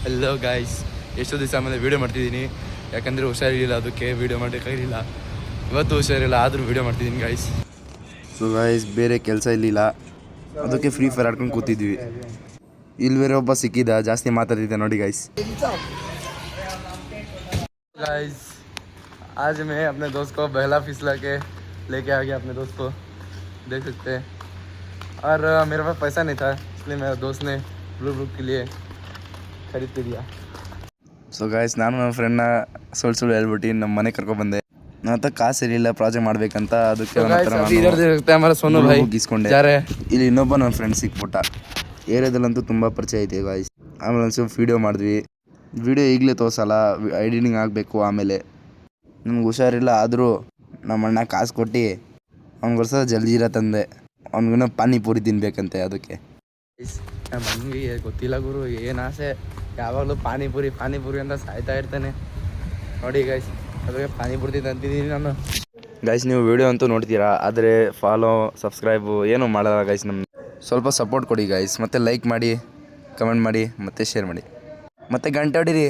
Hello guys, ಎಷ್ಟೋ ದಿವಸ ಆಮೇಲೆ ವೀಡಿಯೋ ಮಾಡ್ತಿದ್ದೀನಿ. ಯಾಕಂದರೆ ಹುಷಾರಿರಲಿಲ್ಲ, ಅದಕ್ಕೆ ವೀಡಿಯೋ ಮಾಡೋಕ್ಕಾಗಿಲ್ಲ. ಇವತ್ತು ಹುಷಾರಿಲ್ಲ, ಆದರೂ ವೀಡಿಯೋ ಮಾಡ್ತಿದ್ದೀನಿ ಗಾಯ್ಸ್. ಸೊ ಗಾಯ್ಸ್, ಬೇರೆ ಕೆಲಸ ಇರಲಿಲ್ಲ, ಅದಕ್ಕೆ ಫ್ರೀ ಫೈರ್ ಆಡ್ಕೊಂಡು ಕೂತಿದ್ವಿ. ಇಲ್ಲಿ ಬೇರೆ ಒಬ್ಬ ಸಿಕ್ಕಿದ್ದ, ಜಾಸ್ತಿ ಮಾತಾಡ್ತಿದ್ದೆ ನೋಡಿ ಗಾಯ್ಸ್. गाइस आज मैं अपने दोस्त को बहला फिसला के लेके आ गया. अपने दोस्त को देख सकते हैं. और मेरे पास पैसा नहीं था, इसलिए मेरे दोस्त ने ब्लू बुक के लिए खरीद के दिया. ಸೊ ಗಾಯ್ಸ್, ನಾನು ನನ್ನ ಫ್ರೆಂಡ್ನ ಸುಳ್ಳು ಹೇಳ್ಬಿಟ್ಟು ನಮ್ಮ ಮನೆ ಕರ್ಕೊಬಂದೆ. ನನ್ನ ಹತ್ರ ಕಾಸು ಇರಲಿಲ್ಲ ಪ್ರಾಜೆಕ್ಟ್ ಮಾಡಬೇಕಂತ, ಅದಕ್ಕೆ ಸೋನು ಭಾಯ್ ಇಸ್ಕೊಂಡೆ. ಇಲ್ಲಿ ಇನ್ನೊಬ್ಬ ನನ್ನ ಫ್ರೆಂಡ್ ಸಿಕ್ಬಿಟ್ಟ. ಏರಿಯಾದಲ್ಲಂತೂ ತುಂಬ ಪರಿಚಯ ಐತೆ ಗಾಯ್ಸ್. ಆಮೇಲೆ ಒಂದು ಸ್ವಲ್ಪ ವೀಡಿಯೋ ಮಾಡಿದ್ವಿ. ವೀಡಿಯೋ ಈಗಲೇ ತೋರಿಸಲ್ಲ, ಎಡಿಟಿಂಗ್ ಆಗಬೇಕು. ಆಮೇಲೆ ನಮ್ಗೆ ಹುಷಾರಿಲ್ಲ, ಆದರೂ ನಮ್ಮ ಅಣ್ಣ ಕಾಸು ಕೊಟ್ಟು ಅವ್ನಿಗೋಸ್ಕರ ಜಲ್ಜೀರ ತಂದೆ. ಅವ್ನಿಗೂ ಪಾನಿಪುರಿ ತಿನ್ಬೇಕಂತೆ, ಅದಕ್ಕೆ. ನಮ್ಮ ಮನೆಗೆ ಗೊತ್ತಿಲ್ಲ ಗುರು, ಏನು ಆಸೆ, ಯಾವಾಗಲೂ ಪಾನಿಪುರಿ ಅಂತ ಸಾಯ್ತಾ ಇರ್ತಾನೆ ನೋಡಿ ಗಾಯ್ಸ್. ಅದಕ್ಕೆ ಪಾನಿಪುರಿ ತಂತಿದ್ದೀನಿ ನಾನು. ಗೈಸ್, ನೀವು ವೀಡಿಯೋ ಅಂತೂ ನೋಡ್ತೀರಾ, ಆದರೆ ಫಾಲೋ ಸಬ್ಸ್ಕ್ರೈಬು ಏನೂ ಮಾಡಲ್ಲ ಗೈಸ್. ನಮ್ಮ ಸ್ವಲ್ಪ ಸಪೋರ್ಟ್ ಕೊಡಿ ಗೈಸ್. ಮತ್ತು ಲೈಕ್ ಮಾಡಿ, ಕಮೆಂಟ್ ಮಾಡಿ, ಮತ್ತು ಶೇರ್ ಮಾಡಿ, ಮತ್ತು ಗಂಟೆ ಹೊಡೀರಿ.